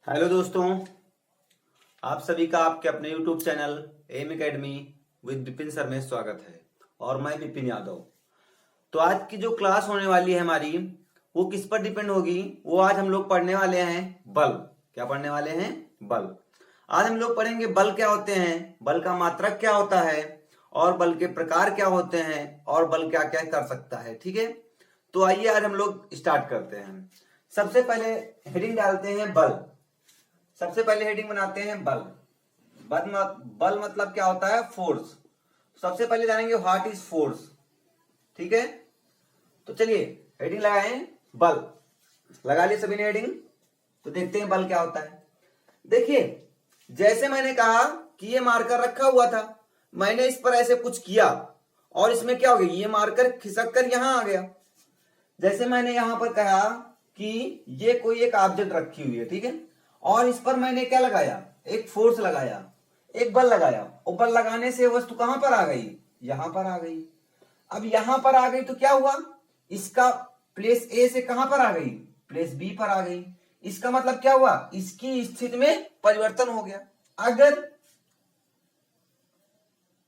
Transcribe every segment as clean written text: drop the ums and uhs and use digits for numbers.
Hello दोस्तों, आप सभी का आपके अपने YouTube channel M academy with Vipin sir में स्वागत है। और मैं विपिन यादव। तो आज की जो क्लास होने वाली है हमारी, वो किस पर डिपेंड होगी? वो आज हम लोग पढ़ने वाले हैं बल। क्या पढ़ने वाले हैं? बल। आज हम लोग पढ़ेंगे बल क्या होते हैं, बल का मात्रक क्या होता है, और बल के प्रकार क्या होते हैं, और बल क्या क्या कर सकता है। ठीक है, तो आइए आज हम लोग स्टार्ट करते हैं। सबसे पहले हेडिंग डालते हैं बल। सबसे पहले हेडिंग बनाते हैं बल। बल मतलब क्या होता है? फोर्स। सबसे पहले जानेंगे व्हाट इज फोर्स। ठीक है, तो चलिए हेडिंग लगाएं बल। लगा लिए सभी ने हेडिंग? तो देखते हैं बल क्या होता है। देखिए, जैसे मैंने कहा कि ये मार्कर रखा हुआ था, मैंने इस पर ऐसे कुछ किया और इसमें क्या हो गया, ये मार्कर खिसक कर यहां आ गया। जैसे मैंने यहां पर कहा कि ये कोई एक ऑब्जेक्ट रखी हुई है, ठीक है, और इस पर मैंने क्या लगाया, एक फोर्स लगाया, एक बल लगाया, और बल लगाने से वस्तु कहां पर आ गई? यहां पर आ गई। अब यहां पर आ गई तो क्या हुआ, इसका प्लेस ए से कहां पर आ गई? प्लेस बी पर आ गई। इसका मतलब क्या हुआ, इसकी स्थिति में परिवर्तन हो गया। अगर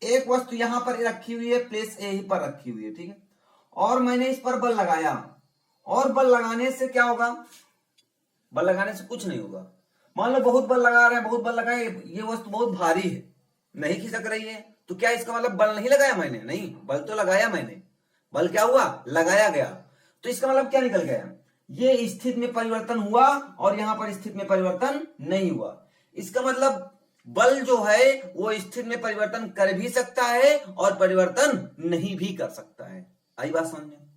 एक वस्तु यहां पर रखी हुई है, प्लेस ए ही पर रखी हुई है, ठीक है, और मैंने इस पर बल लगाया, और बल लगाने से क्या होगा? बल लगाने से कुछ नहीं होगा। मान लो बहुत बल लगा रहे हैं, बहुत बल लगाए, ये वस्तु बहुत भारी है, नहीं खिसक रही है, तो क्या इसका मतलब बल नहीं लगाया मैंने? नहीं, बल तो लगाया मैंने। बल क्या हुआ? लगाया गया। तो इसका मतलब क्या निकल गया? ये स्थिति में परिवर्तन हुआ और यहां पर स्थिति में परिवर्तन नहीं हुआ। इसका मतलब बल जो है वो स्थिति में परिवर्तन कर भी सकता है और परिवर्तन नहीं भी कर सकता है। आई बात समझ में?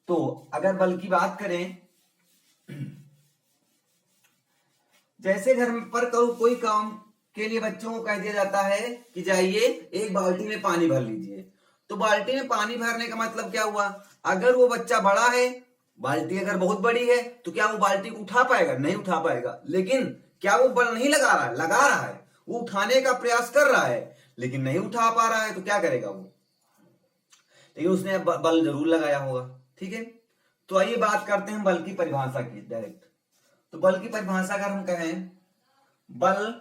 तो अगर बल की बात करें, जैसे घर पर कोई काम के लिए बच्चों को कह दिया जाता है कि जाइए एक बाल्टी में पानी भर लीजिए, तो बाल्टी में पानी भरने का मतलब क्या हुआ? अगर वो बच्चा बड़ा है, बाल्टी अगर बहुत बड़ी है, तो क्या वो बाल्टी उठा पाएगा? नहीं उठा पाएगा। लेकिन क्या वो बल नहीं लगा रहा है? लगा रहा है। वो उठाने का प्रयास कर रहा है लेकिन नहीं उठा पा रहा है, तो क्या करेगा वो? लेकिन उसने बल जरूर लगाया होगा। ठीक है, तो आइए बात करते हैं बल की परिभाषा की डायरेक्ट। तो बल की परिभाषा अगर हम कहें, बल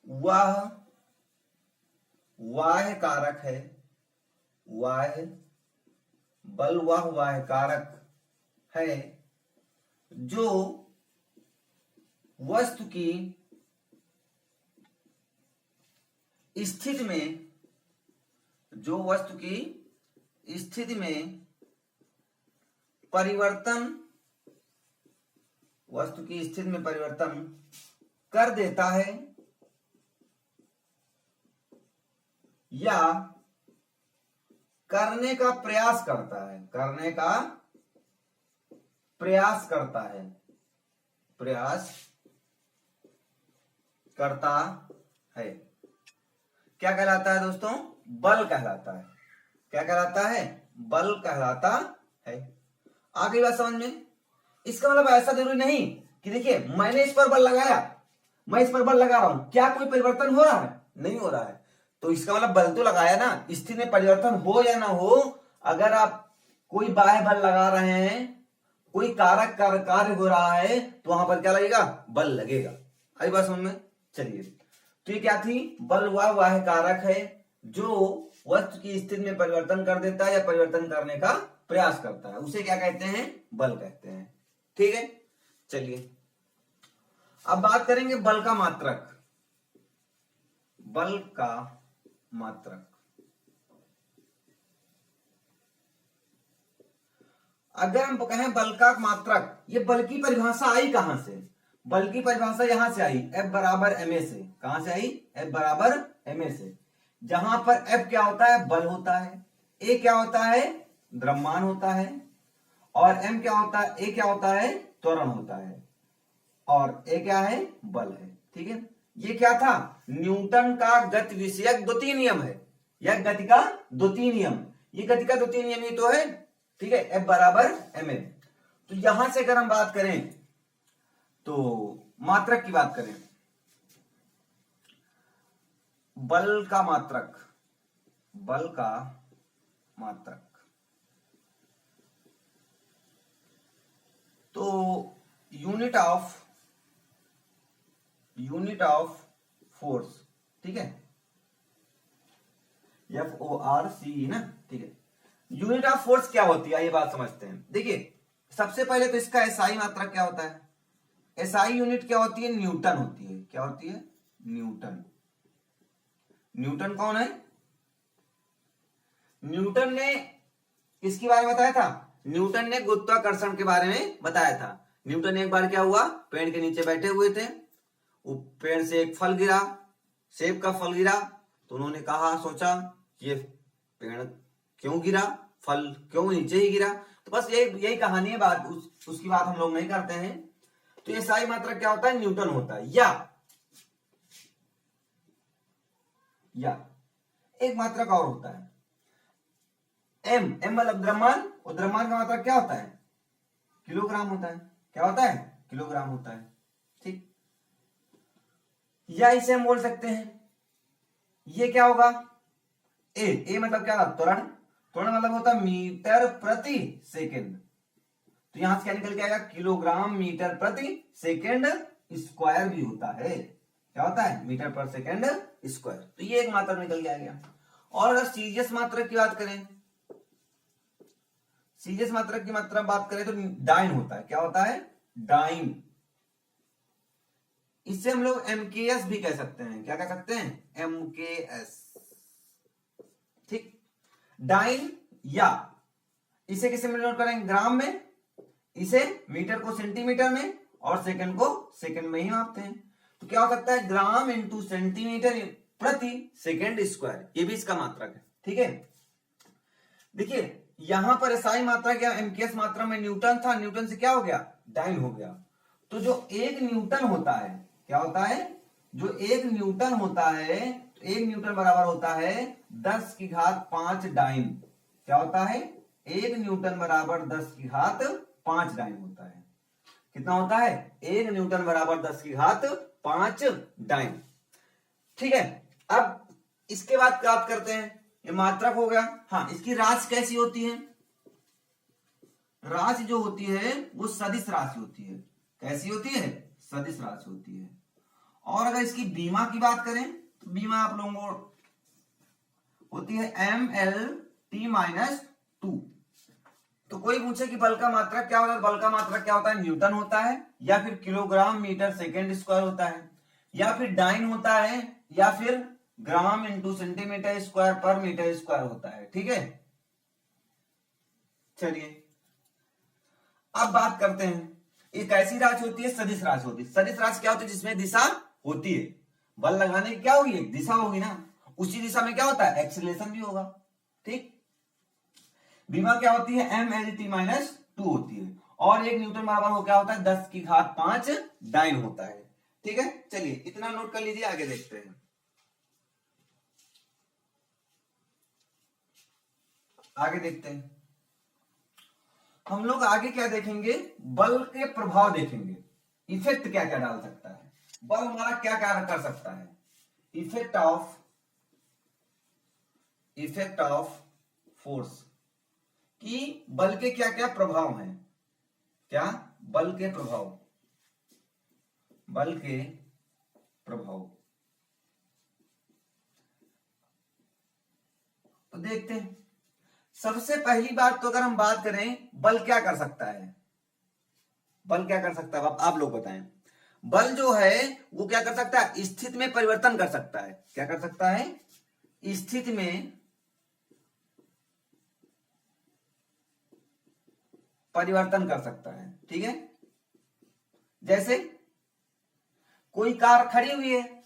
वह वाह्य कारक है, वाह्य बल वह वाह्य कारक है जो वस्तु की स्थिति में, जो वस्तु की स्थिति में परिवर्तन, वस्तु की स्थिति में परिवर्तन कर देता है या करने का प्रयास करता है, करने का प्रयास करता है, प्रयास करता है। क्या कहलाता है दोस्तों? बल कहलाता है। क्या कहलाता है? बल कहलाता है। आ गई बात समझ में? इसका मतलब ऐसा जरूरी नहीं कि देखिए मैंने इस पर बल लगाया, मैं इस पर बल लगा रहा हूं, क्या कोई परिवर्तन हो रहा है? नहीं हो रहा है। तो इसका मतलब बल तो लगाया ना, स्थिति में परिवर्तन हो या ना हो, अगर आप कोई बाह्य बल लगा रहे हैं, कोई कारक कार्य हो रहा है, तो वहां पर क्या लगेगा? बल लगेगा। आई बात समझ में? चलिए, तो ये क्या थी? बल वह वाह्य कारक है जो वस्तु की स्थिति में परिवर्तन कर देता है या परिवर्तन करने का प्रयास करता है, उसे क्या कहते हैं? बल कहते हैं। ठीक है, चलिए अब बात करेंगे बल का मात्रक। बल का मात्रक, अगर हम कहें बल का मात्रक, ये बल की परिभाषा आई कहां से? बल की परिभाषा यहां से आई, F बराबर ma से। कहां से आई? F बराबर ma से। जहां पर F क्या होता है? बल होता है। A क्या होता है? द्रव्यमान होता है। और M क्या होता है? A क्या होता है? त्वरण होता है। और A क्या है? बल है। ठीक है, ये क्या था? न्यूटन का गति विषयक द्वितीय नियम है, यह गति का द्वितीय नियम, ये गति का द्वितीय नियम ही तो है। ठीक है, F बराबर ma। तो यहां से अगर हम बात करें, तो मात्रक की बात करें, बल का मात्रक, बल का मात्रक, तो यूनिट यूनिट ऑफ फोर्स, ठीक है, FORCE ना, ठीक है। यूनिट ऑफ फोर्स क्या होती है ये बात समझते हैं। देखिए सबसे पहले तो इसका एसआई मात्रा क्या होता है। एसआई यूनिट क्या होती है, न्यूटन होती है। क्या होती है, न्यूटन। न्यूटन कौन है, न्यूटन ने किसके बारे में बताया था, न्यूटन ने गुरुत्वाकर्षण के बारे में बताया था। न्यूटन एक बार क्या हुआ, पेड़ के नीचे बैठे हुए थे, वो पेड़ से एक फल गिरा, सेब का फल गिरा, तो उन्होंने कहा, सोचा ये पेड़ क्यों गिरा, फल क्यों नीचे ही गिरा। तो बस यही कहानी है, बात उसकी बात हम लोग नहीं करते हैं। तो ये साई मात्रा क्या होता है, न्यूटन होता है। या एक मात्रा का और होता है एम मतलब द्रव्यमान, और द्रव्यमान का मात्रा क्या होता है, किलोग्राम होता है। क्या होता है, किलोग्राम होता है, ठीक। या इसे हम बोल सकते हैं, ये क्या होगा, ए मतलब क्या होता, त्वरण। त्वरण मतलब होता है मीटर प्रति सेकेंड। तो यहां से क्या निकल के आएगा, किलोग्राम मीटर प्रति सेकेंड स्क्वायर भी होता है। क्या होता है, मीटर पर सेकेंड स्क्वायर। तो ये एक मात्रा निकल के आ गया। और अगर सीजीएस मात्रा की बात करें, सीजीएस मात्रा की मात्रा बात करें तो डाइन होता है। क्या होता है, डाइन। इससे हम लोग एमकेएस भी कह सकते हैं। क्या कह सकते हैं, एमकेएस, ठीक। डाइन, या इसे किसे में नोट करेंगे, ग्राम में, इसे मीटर को सेंटीमीटर में, और सेकंड को सेकंड में ही मापते हैं। तो क्या हो सकता है, ग्राम इंटू सेंटीमीटर प्रति सेकंड स्क्वायर, ये भी इसका मात्रक है, ठीक है। देखिए यहां पर एसआई मात्रा क्या, एमकेएस मात्रा में न्यूटन था, न्यूटन से क्या हो गया, डाइन हो गया। तो जो एक न्यूटन होता है, क्या होता है, जो एक न्यूटन होता है, तो एक न्यूटन बराबर होता है 10 की घात 5 डाइन। क्या होता है, एक न्यूटन बराबर 10 की घात 5 डाइन होता है। कितना होता है, एक न्यूटन बराबर 10 की घात 5 डाइन, ठीक है। अब इसके बाद बात करते हैं, ये मात्रक हो गया। हाँ, इसकी राशि कैसी होती है, राशि जो होती है वो सदिश राशि होती है। कैसी होती है, सदिश राशि होती है। और अगर इसकी बीमा की बात करें तो बीमा आप लोगों को होती है MLT-2। तो कोई पूछे कि बल का मात्रक क्या होता है, बल का मात्रक क्या होता है, न्यूटन होता है, या फिर किलोग्राम मीटर सेकेंड स्क्वायर होता है, या फिर डाइन होता है, या फिर ग्राम इंटू सेंटीमीटर स्क्वायर पर मीटर स्क्वायर होता है, ठीक है। चलिए अब बात करते हैं, एक ऐसी राशि होती है, सदिश राशि होती है। सदिश राशि क्या होती है, जिसमें दिशा होती है। बल लगाने की क्या होगी, एक दिशा होगी ना, उसी दिशा में क्या होता है, एक्सीलरेशन भी होगा, ठीक। बीमा क्या होती है, MLT-2 होती है। और एक न्यूटन बराबर हो क्या होता है, 10 की घात 5 डाइन होता है, ठीक है। चलिए इतना नोट कर लीजिए, आगे देखते हैं। आगे देखते हैं हम लोग, आगे क्या देखेंगे, बल के प्रभाव देखेंगे। इफेक्ट क्या क्या डाल सकता है बल, हमारा क्या क्या कर सकता है, इफेक्ट ऑफ फोर्स, कि बल के क्या क्या प्रभाव हैं। क्या, बल के प्रभाव, बल के प्रभाव। तो देखते हैं, सबसे पहली बात तो अगर हम बात करें, बल क्या कर सकता है, बल क्या कर सकता है, आप लोग बताएं। बल जो है वो क्या कर सकता है, स्थिति में परिवर्तन कर सकता है। क्या कर सकता है, स्थिति में परिवर्तन कर सकता है, ठीक है। जैसे कोई कार खड़ी हुई है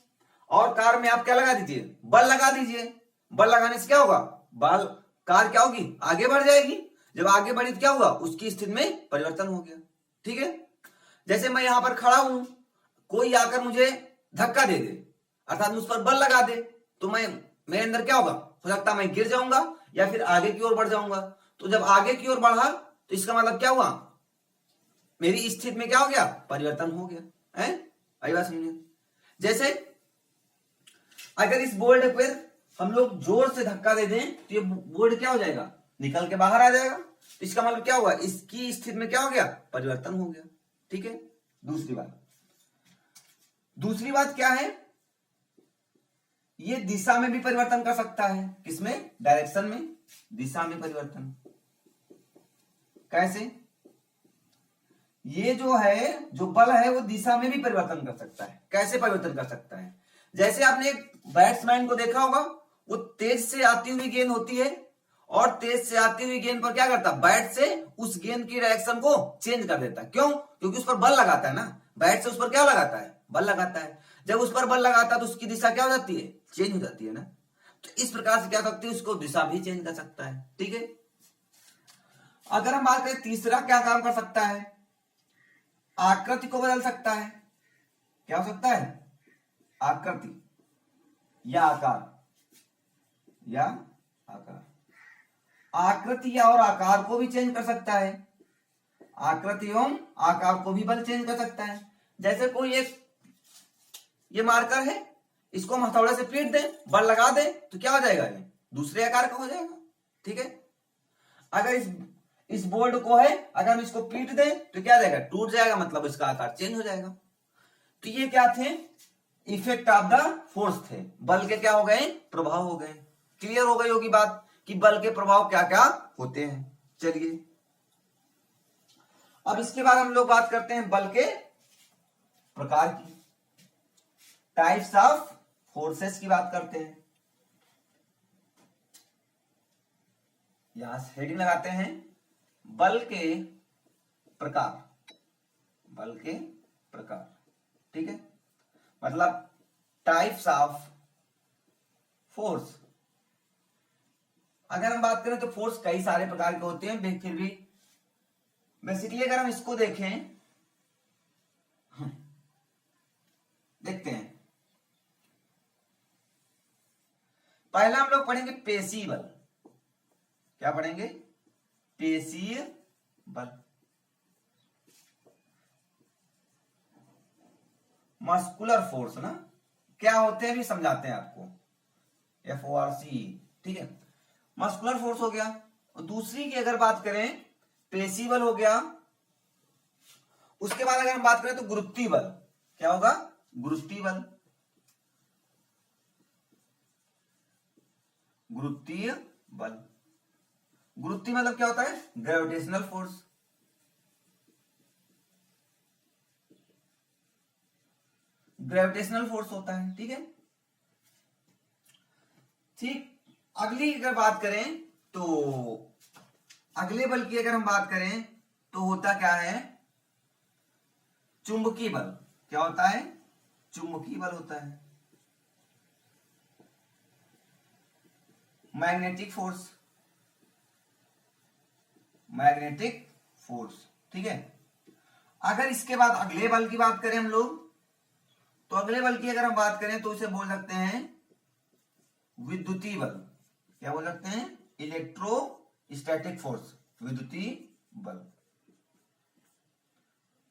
और कार में आप क्या लगा दीजिए, बल लगा दीजिए। बल लगाने से क्या होगा, बल कार क्या होगी, आगे बढ़ जाएगी। जब आगे बढ़ी तो क्या हुआ, उसकी स्थिति में परिवर्तन हो गया, ठीक है। जैसे मैं यहां पर खड़ा हूं, कोई आकर मुझे धक्का दे दे, अर्थात मुझ पर बल लगा दे, तो मेरे अंदर क्या होगा, हो सकता है मैं गिर जाऊंगा या फिर आगे की ओर बढ़ जाऊंगा। तो जब आगे की ओर बढ़ा तो इसका मतलब क्या हुआ, मेरी स्थिति में क्या हो गया, परिवर्तन हो गया है। आई बात समझिए। जैसे अगर इस बोर्ड पर हम लोग जोर से धक्का दे दें तो ये बोर्ड क्या हो जाएगा, निकल के बाहर आ जाएगा। तो इसका मतलब क्या हुआ, इसकी स्थिति में क्या हो गया, परिवर्तन हो गया, ठीक है। दूसरी बात क्या है, ये दिशा में भी परिवर्तन कर सकता है। किसमें? डायरेक्शन में, दिशा में परिवर्तन। कैसे? ये जो है, जो बल है वो दिशा में भी परिवर्तन कर सकता है। कैसे परिवर्तन कर सकता है? जैसे आपने एक बैट्समैन को देखा होगा, वो तेज से आती हुई गेंद होती है और तेज से आती हुई गेंद पर क्या करता है, बैट से उस गेंद की डायरेक्शन को चेंज कर देता है। क्यों? क्योंकि उस पर बल लगाता है ना, बैट से उस पर क्या लगाता है, बल लगाता है। जब उस पर बल लगाता है तो उसकी दिशा क्या हो जाती है, चेंज हो जाती है ना। तो इस प्रकार से क्या सकती है, उसको दिशा भी चेंज कर सकता है। ठीक है। अगर हम बात करें तीसरा क्या काम कर सकता है, आकृति को बदल सकता है। क्या हो सकता है? आकृति या आकार, या आकार। आकृति या और आकार को भी चेंज कर सकता है। आकृति एवं आकार को भी बल चेंज कर सकता है। जैसे कोई एक ये मार्कर है, इसको हम हथौड़े से पीट दें, बल लगा दें, तो क्या हो जाएगा, ये दूसरे आकार का हो जाएगा। ठीक है। अगर इस बोर्ड को है, अगर हम इसको पीट दें तो क्या जाएगा, टूट जाएगा, मतलब इसका आकार चेंज हो जाएगा। तो ये क्या थे, इफेक्ट ऑफ द फोर्स थे, बल के क्या हो गए, प्रभाव हो गए। क्लियर हो गई होगी बात कि बल के प्रभाव क्या क्या होते हैं। चलिए अब इसके बाद हम लोग बात करते हैं बल के प्रकार की, टाइप्स ऑफ फोर्सेस की बात करते हैं। यहां से हेडिंग लगाते हैं, बल के प्रकार, बल के प्रकार। ठीक है, मतलब टाइप्स ऑफ फोर्स। अगर हम बात करें तो फोर्स कई सारे प्रकार के होते हैं, फिर भी बेसिकली अगर हम इसको देखें, देखते हैं। पहला हम लोग पढ़ेंगे पेशीय बल। क्या पढ़ेंगे? पेशीय बल। मस्कुलर फोर्स ना, क्या होते हैं भी समझाते हैं आपको, FORC। ठीक है, मस्कुलर फोर्स हो गया। और दूसरी की अगर बात करें, पेशीय बल हो गया। उसके बाद अगर हम बात करें तो गुरुत्वीय बल। क्या होगा? गुरुत्वीय बल। गुरुत्वीय बल, गुरुत्वीय मतलब क्या होता है, ग्रेविटेशनल फोर्स। ग्रेविटेशनल फोर्स होता है। ठीक है, ठीक। अगली अगर बात करें तो अगले बल की अगर हम बात करें तो होता क्या है, चुंबकीय बल। क्या होता है? चुंबकीय बल होता है। Magnetic force, magnetic force. ठीक है, अगर इसके बाद अगले बल की बात करें हम लोग, तो अगले बल की अगर हम बात करें तो इसे बोल सकते हैं विद्युतीय बल। क्या बोल सकते हैं? इलेक्ट्रोस्टैटिक फोर्स, विद्युतीय बल।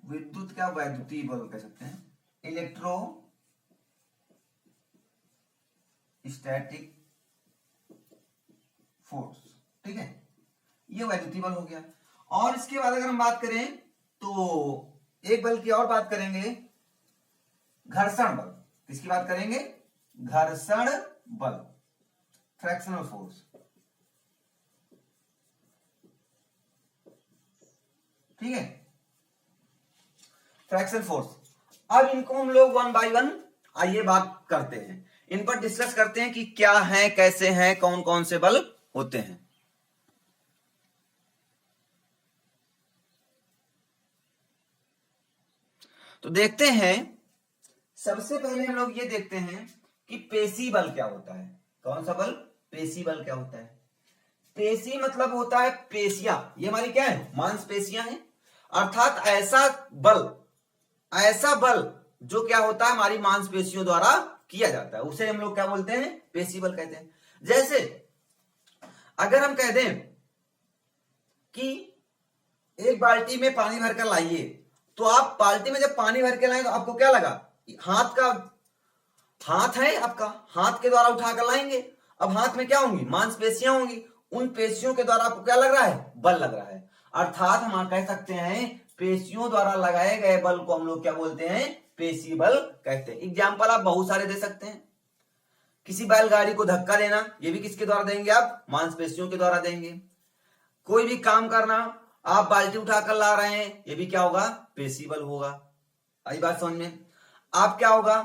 विद्युत क्या वैद्युतीय बल कह सकते हैं, इलेक्ट्रोस्टैटिक फोर्स। ठीक है, ये वैद्युतीय बल हो गया। और इसके बाद अगर हम बात करें तो एक बल की और बात करेंगे, घर्षण बल। किसकी बात करेंगे? घर्षण बल, फ्रैक्शनल फोर्स। ठीक है, फ्रैक्शन फोर्स। अब इनको हम लोग वन बाय वन आइए बात करते हैं, इन पर डिस्कस करते हैं कि क्या है, कैसे हैं, कौन कौन से बल होते हैं। तो देखते हैं, सबसे पहले हम लोग ये देखते हैं कि पेशीय बल क्या होता है। कौन सा बल? पेशीय बल क्या होता है। पेशी मतलब होता है पेशियां, ये हमारी क्या है, मांसपेशियां हैं। अर्थात ऐसा बल जो क्या होता है, हमारी मांसपेशियों द्वारा किया जाता है, उसे हम लोग क्या बोलते हैं, पेशीय बल कहते हैं। जैसे अगर हम कह दें कि एक बाल्टी में पानी भरकर लाइए, तो आप बाल्टी में जब पानी भर के लाएं तो आपको क्या लगा, हाथ है आपका, हाथ के द्वारा उठाकर लाएंगे। अब हाथ में क्या होंगी, मांसपेशियां होंगी, उन पेशियों के द्वारा आपको क्या लग रहा है, बल लग रहा है। अर्थात हम कह सकते हैं पेशियों द्वारा लगाए गए बल को हम लोग क्या बोलते हैं, पेशी बल कहते हैं। एग्जाम्पल आप बहुत सारे दे सकते हैं। किसी बैलगाड़ी को धक्का देना, ये भी किसके द्वारा देंगे आप, मांसपेशियों के द्वारा देंगे। कोई भी काम करना, आप बाल्टी उठाकर ला रहे हैं, ये भी क्या होगा, पेशी बल होगा। आई बात समझ में। आप क्या होगा,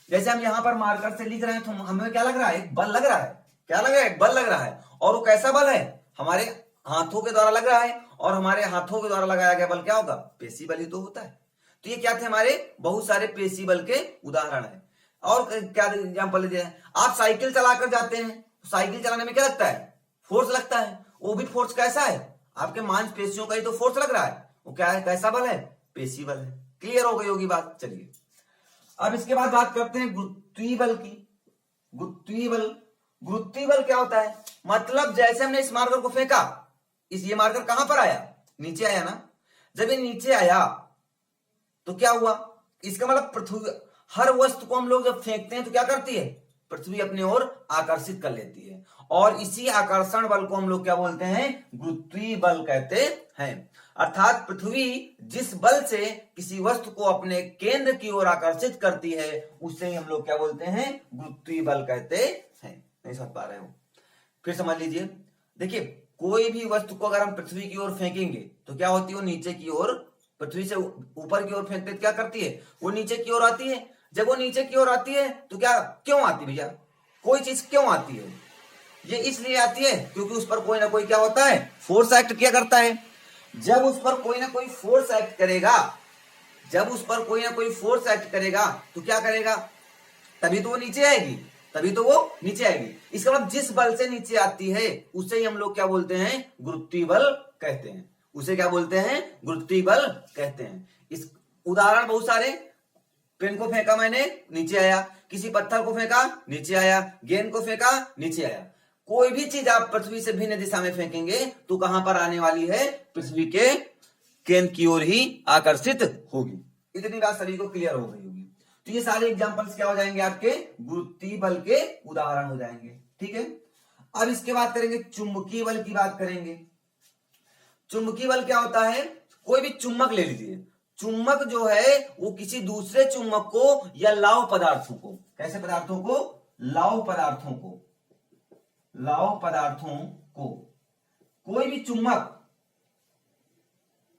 जैसे हम यहां पर मार्कर से लिख रहे हैं तो हमें क्या लग रहा है, एक बल लग रहा है। क्या लग रहा है, एक बल लग रहा है। और वो कैसा बल है, हमारे हाथों के द्वारा लग रहा है, और हमारे हाथों के द्वारा लगाया गया बल क्या होगा, पेशी बल ही तो होता है। तो ये क्या थे, हमारे बहुत सारे पेशी बल के उदाहरण है। और क्या एग्जाम्पल दिया है, आप साइकिल चलाकर जाते हैं, साइकिल चलाने में क्या लगता है, फोर्स लगता है। वो भी फोर्स कैसा है, आपके मांसपेशियों का ही तो फोर्स लग रहा है। वो क्या है, कैसा बल है, पेशी बल है। क्लियर हो गई होगी बात। चलिए अब इसके बाद बात करते हैं गुरुत्वीय बल की। गुरुत्वीय बल, गुरुत्वीय बल क्या होता है, मतलब जैसे हमने इस मार्कर को फेंका, ये मार्कर कहां पर आया, नीचे आया ना। जब ये नीचे आया तो क्या हुआ, इसका मतलब पृथ्वी, हर वस्तु को हम लोग जब फेंकते हैं तो क्या करती है, पृथ्वी अपनी ओर आकर्षित कर लेती है। और इसी आकर्षण बल को हम लोग क्या बोलते हैं, गुरुत्वीय बल कहते हैं। अर्थात पृथ्वी जिस बल से किसी वस्तु को अपने केंद्र की ओर आकर्षित करती है, उसे ही हम लोग क्या बोलते हैं, गुरुत्वीय बल कहते हैं। नहीं समझ पा रहे हो, फिर समझ लीजिए। देखिए कोई भी वस्तु को अगर हम पृथ्वी की ओर फेंकेंगे तो क्या होती है, वो नीचे की ओर, पृथ्वी से ऊपर की ओर फेंकते क्या करती है, वो नीचे की ओर आती है। जब वो नीचे की ओर आती है तो क्या, क्यों आती भैया, कोई चीज क्यों आती है, ये इसलिए आती है क्योंकि उस पर कोई ना कोई क्या होता है, फोर्स एक्ट किया करता है। जब उस पर कोई ना कोई फोर्स एक्ट करेगा, जब उस पर कोई ना कोई फोर्स एक्ट करेगा तो क्या करेगा, तभी तो वो नीचे आएगी, तभी तो वो नीचे आएगी। इसका मतलब जिस बल से नीचे आती है उसे ही हम लोग क्या बोलते हैं, गुरुत्वीय बल कहते हैं। उसे क्या बोलते हैं, गुरुत्वीय बल कहते हैं। इस उदाहरण बहुत सारे, पेन को फेंका मैंने, नीचे आया। किसी पत्थर को फेंका, नीचे आया। गेंद को फेंका, नीचे आया। कोई भी चीज आप पृथ्वी से भिन्न दिशा में फेंकेंगे तो कहां पर आने वाली है, पृथ्वी के केंद्र की ओर ही आकर्षित होगी। इतनी बात सभी को क्लियर हो गई होगी। तो ये सारे एग्जांपल्स क्या हो जाएंगे, आपके गुरुत्वीय बल के उदाहरण हो जाएंगे। ठीक है, अब इसके बाद करेंगे चुंबकीय बल की बात करेंगे। चुंबकीय बल क्या होता है, कोई भी चुंबक ले लीजिए, चुंबक जो है वो किसी दूसरे चुंबक को या लौह पदार्थों को, कैसे पदार्थों को, लौह पदार्थों को, लौह पदार्थों को, कोई भी चुंबक,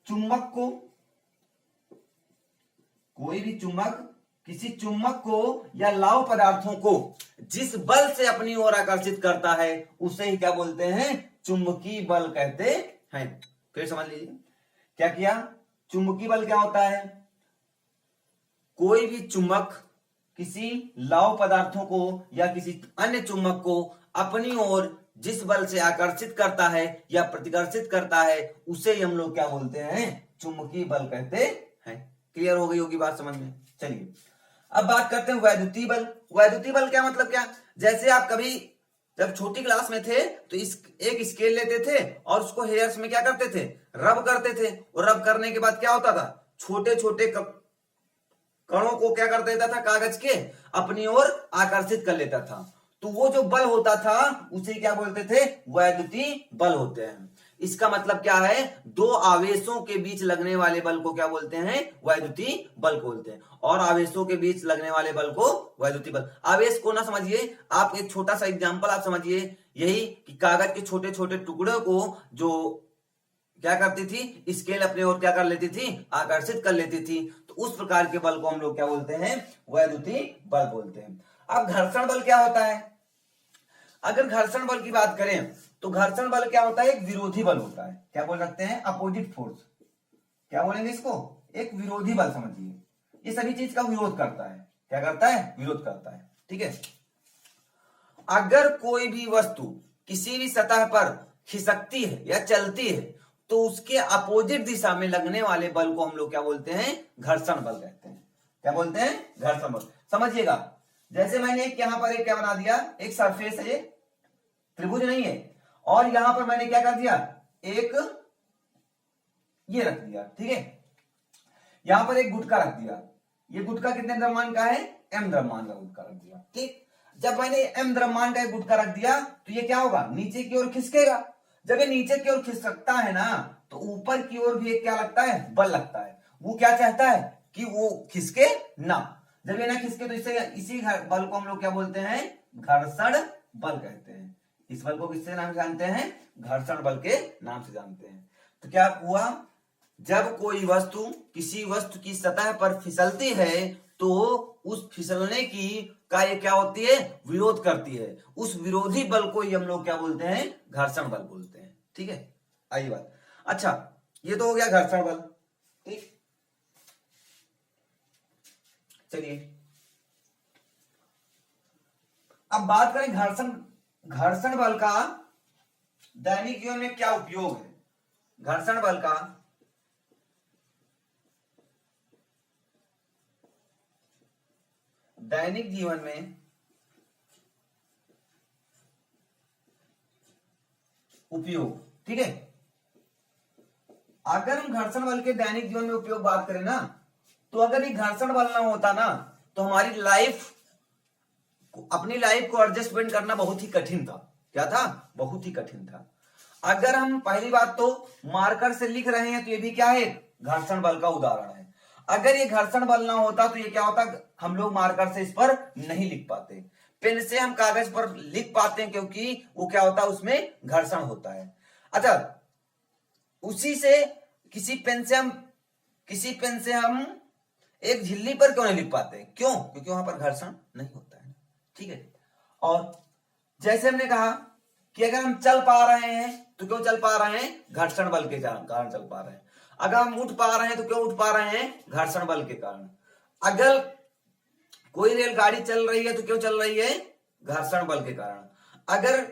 चुंबक को, कोई भी चुंबक किसी चुंबक को या लौह पदार्थों को जिस बल से अपनी ओर आकर्षित करता है उसे ही क्या बोलते हैं, चुंबकीय बल कहते हैं। फिर समझ लीजिए क्या किया, चुंबकीय बल क्या होता है, कोई भी चुंबक किसी लौह पदार्थों को या किसी अन्य चुंबक को अपनी ओर जिस बल से आकर्षित करता है या प्रतिकर्षित करता है उसे ही हम लोग क्या बोलते हैं, चुंबकीय बल कहते हैं। क्लियर हो गई होगी बात समझ में। चलिए अब बात करते हैं वैद्युतीय बल। वैद्युतीय बल क्या मतलब, क्या, जैसे आप कभी जब छोटी क्लास में थे तो एक स्केल लेते थे और उसको हेयर्स में क्या करते थे, रब करते थे। और रब करने के बाद क्या होता था, छोटे छोटे कणों को क्या कर देता था, कागज के अपनी ओर आकर्षित कर लेता था। तो वो जो बल होता था उसे क्या बोलते थे, वैद्युतीय बल होते हैं। इसका मतलब क्या है, दो आवेशों के बीच लगने वाले बल को क्या बोलते हैं, वैद्युतीय बल बोलते हैं। और आवेशों के बीच लगने वाले बल को वैद्युतीय बल। आवेश को ना समझिए आप, एक छोटा सा एग्जांपल आप समझिए, यही कि कागज के छोटे छोटे टुकड़ों को जो क्या करती थी, स्केल अपने ओर क्या कर लेती थी, आकर्षित कर लेती थी। तो उस प्रकार के बल को हम लोग क्या बोलते हैं, वैद्युतीय बल बोलते हैं। अब घर्षण बल क्या होता है, अगर घर्षण बल की बात करें तो घर्षण बल क्या होता है, एक विरोधी बल होता है। क्या बोल सकते हैं, अपोजिट फोर्स। क्या बोलेंगे इसको, एक विरोधी बल समझिए। ये सभी चीज का विरोध करता है। क्या करता है, विरोध करता है। ठीक है, अगर कोई भी वस्तु किसी भी सतह पर खिसकती है या चलती है तो उसके अपोजिट दिशा में लगने वाले बल को हम लोग क्या बोलते हैं, घर्षण बल कहते हैं। क्या बोलते हैं, घर्षण बल। समझिएगा, जैसे मैंने एक यहां पर एक क्या बना दिया, एक सरफेस है, त्रिभुज नहीं है, और यहां पर मैंने क्या कर दिया, एक ये रख दिया। ठीक है, यहां पर एक गुटका रख दिया। ये गुटका कितने द्रव्यमान का है, m द्रव्यमान का गुटका रख दिया। ठीक, जब मैंने m द्रव्यमान का एक गुटका रख दिया तो ये क्या होगा, नीचे की ओर खिसकेगा। जब ये नीचे की ओर खिसकता है ना तो ऊपर की ओर भी एक क्या लगता है, बल लगता है। वो क्या चाहता है कि वो खिसके ना। जब ये ना खिसके तो इसी बल को हम लोग क्या बोलते हैं, घर्षण बल कहते हैं। इस बल को किससे नाम से जानते हैं, घर्षण बल के नाम से जानते हैं। तो क्या हुआ, जब कोई वस्तु किसी वस्तु की सतह पर फिसलती है तो उस फिसलने की का ये क्या होती है, विरोध करती है। उस विरोधी बल को ही हम लोग क्या बोलते हैं, घर्षण बल बोलते हैं। ठीक है, आई बात। अच्छा, ये तो हो गया घर्षण बल। ठीक, चलिए अब बात करें घर्षण बल का दैनिक जीवन में क्या उपयोग है। घर्षण बल का दैनिक जीवन में उपयोग। ठीक है, अगर हम घर्षण बल के दैनिक जीवन में उपयोग बात करें ना, तो अगर ये घर्षण बल ना होता ना तो हमारी अपनी लाइफ को एडजस्टमेंट करना बहुत ही कठिन था। क्या था, बहुत ही कठिन था। अगर हम पहली बात तो मार्कर से लिख रहे हैं तो ये भी क्या है, घर्षण बल का उदाहरण है। अगर ये घर्षण बल ना होता तो ये क्या होता, हम लोग मार्कर से इस पर नहीं लिख पाते। पेन से हम कागज पर लिख पाते हैं क्योंकि वो क्या होता है, उसमें घर्षण होता है। अच्छा, उसी से किसी पेन से हम एक झिल्ली पर क्यों नहीं लिख पाते, क्यों, क्योंकि वहां पर घर्षण नहीं होता है। ठीक है, और जैसे हमने कहा कि अगर हम चल पा रहे हैं तो क्यों चल पा रहे हैं, घर्षण बल के कारण चल पा रहे हैं। अगर हम उठ पा रहे हैं तो क्यों उठ पा रहे हैं, घर्षण बल के कारण। अगर कोई रेलगाड़ी चल रही है तो क्यों चल रही है, घर्षण बल के कारण। अगर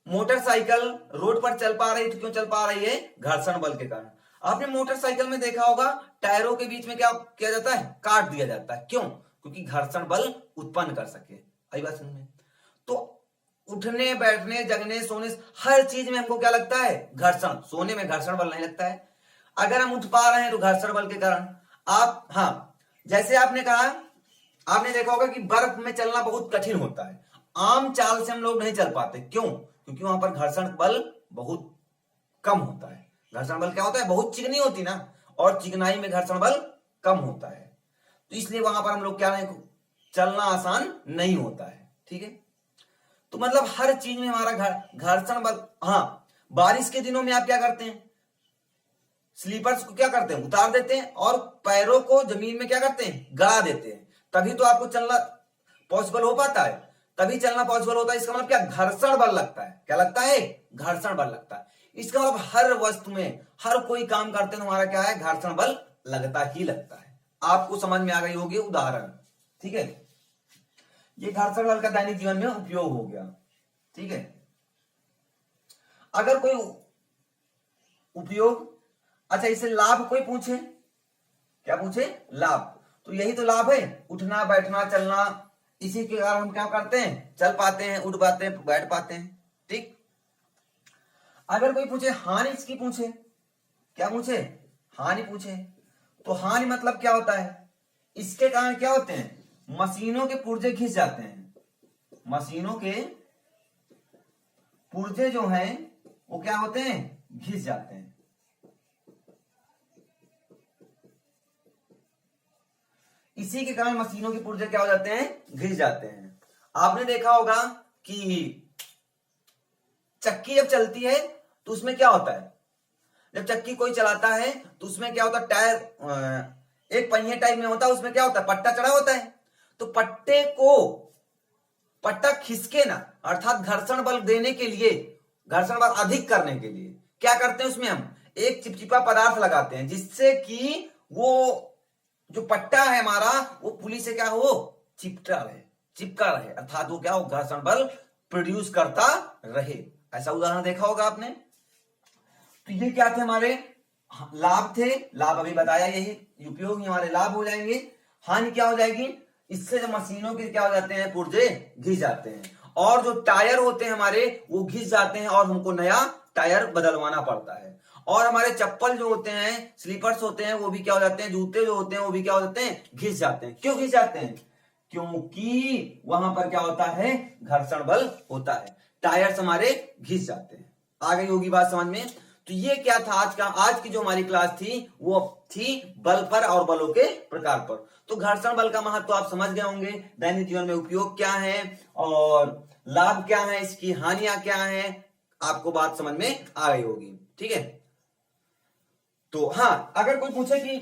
मोटरसाइकिल रोड पर चल पा रही है तो क्यों चल पा रही है, घर्षण बल के कारण। आपने मोटरसाइकिल में देखा होगा टायरों के बीच में क्या किया जाता है, काट दिया जाता है। क्यों, क्योंकि घर्षण बल उत्पन्न कर सके। आई बात समझ में। तो उठने बैठने जगने सोने हर चीज में हमको क्या लगता है, घर्षण। सोने में घर्षण बल नहीं लगता है। अगर हम उठ पा रहे हैं तो घर्षण बल के कारण। आप, हाँ, जैसे आपने कहा, आपने देखा होगा कि बर्फ में चलना बहुत कठिन होता है। आम चाल से हम लोग नहीं चल पाते। क्यों, क्योंकि वहां पर घर्षण बल बहुत कम होता है। घर्षण बल क्या होता है, बहुत चिकनी होती ना, और चिकनाई में घर्षण बल कम होता है। तो इसलिए वहां पर हम लोग क्या नहीं, चलना आसान नहीं होता है। ठीक है, तो मतलब हर चीज में हमारा घर्षण बल। हाँ, बारिश के दिनों में आप क्या करते हैं, स्लीपर्स को क्या करते हैं, उतार देते हैं और पैरों को जमीन में क्या करते हैं, गड़ा देते हैं। तभी तो आपको चलना पॉसिबल हो पाता है, तभी चलना पॉसिबल होता है। इसका मतलब क्या, घर्षण बल लगता है। क्या लगता है, घर्षण बल लगता है। इसका मतलब हर वस्तु में, हर कोई काम करते हैं हमारा क्या है, घर्षण बल लगता ही लगता है। आपको समझ में आ गई होगी उदाहरण। ठीक है, ये घर्षण बल का दैनिक जीवन में उपयोग हो गया। ठीक है, अगर कोई उपयोग, अच्छा इससे लाभ कोई पूछे, क्या पूछे, लाभ। तो यही तो लाभ है, उठना बैठना चलना। इसी के कारण हम क्या करते हैं, चल पाते हैं, उठ पाते हैं, बैठ पाते हैं। ठीक, अगर कोई पूछे हानि इसकी पूछे, क्या पूछे, हानि पूछे, तो हानि मतलब क्या होता है, इसके कारण क्या होते हैं, मशीनों के पुर्जे घिस जाते हैं। मशीनों के पुर्जे जो हैं वो क्या होते हैं, घिस जाते हैं। इसी के कारण मशीनों के पुर्जे क्या हो जाते हैं, घिस जाते हैं। आपने देखा होगा कि चक्की जब चलती है तो उसमें क्या होता है, जब चक्की कोई चलाता है तो उसमें क्या होता है, टायर एक पहिए टाइप में होता है, उसमें क्या होता है, पट्टा चढ़ा होता है। तो पट्टा खिसके ना, अर्थात घर्षण बल देने के लिए, घर्षण बल अधिक करने के लिए क्या करते हैं, उसमें हम एक चिपचिपा पदार्थ लगाते हैं जिससे कि वो जो पट्टा है हमारा वो पुली से क्या हो, चिपका रहे, अर्थात वो क्या हो, घर्षण बल प्रोड्यूस करता रहे। ऐसा उदाहरण देखा होगा आपने। तो ये क्या थे, हमारे लाभ थे, लाभ अभी बताया, यही उपयोग ही हमारे लाभ हो जाएंगे। हानि क्या हो जाएगी, इससे जो मशीनों के क्या हो जाते हैं, पुर्जे घिस जाते हैं, और जो टायर होते हैं हमारे वो घिस जाते हैं और हमको नया टायर बदलवाना पड़ता है। और हमारे चप्पल जो होते हैं, स्लीपर्स होते हैं, वो भी क्या हो जाते हैं, जूते जो होते हैं वो भी क्या हो जाते हैं, घिस जाते हैं। क्यों घिस जाते हैं, क्योंकि वहां पर क्या होता है, घर्षण बल होता है, टायर्स हमारे घिस जाते हैं। आ गई होगी बात समझ में। तो ये क्या था आज की जो हमारी क्लास थी वो थी बल पर और बलों के प्रकार पर। तो घर्षण बल का महत्व तो आप समझ गए होंगे, दैनिक जीवन में उपयोग क्या है और लाभ क्या है, इसकी हानियां क्या है, आपको बात समझ में आ गई होगी। ठीक है, तो हाँ, अगर कोई पूछे कि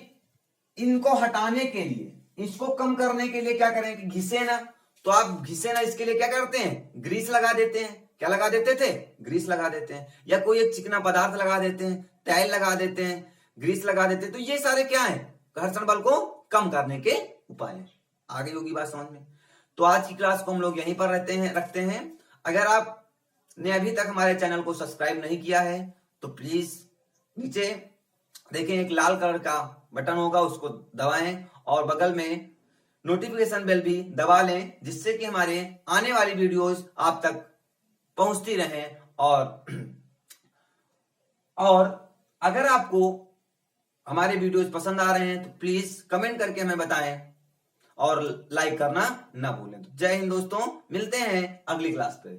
इनको हटाने के लिए, इसको कम करने के लिए क्या करें कि घिसे ना, तो आप घिसे ना इसके लिए क्या करते हैं, ग्रीस लगा देते हैं। क्या लगा देते थे, ग्रीस लगा देते हैं, या कोई एक चिकना पदार्थ लगा देते हैं, तेल लगा देते हैं, ग्रीस लगा देते हैं। तो ये सारे क्या है, घर्षण बल को कम करने के उपाय हैं। आ गई होगी बात समझ में। तो आज की क्लास को हम लोग यहीं पर रखते हैं। अगर आपने अभी तक हमारे चैनल को सब्सक्राइब नहीं किया है तो प्लीज नीचे देखें एक लाल कलर का बटन होगा, उसको दबाएं और बगल में नोटिफिकेशन बेल भी दबा लें, जिससे कि हमारे आने वाली वीडियोस आप तक पहुंचती रहें। और अगर आपको हमारे वीडियोस पसंद आ रहे हैं तो प्लीज कमेंट करके हमें बताएं और लाइक करना ना भूलें। तो जय हिंद दोस्तों, मिलते हैं अगली क्लास पे।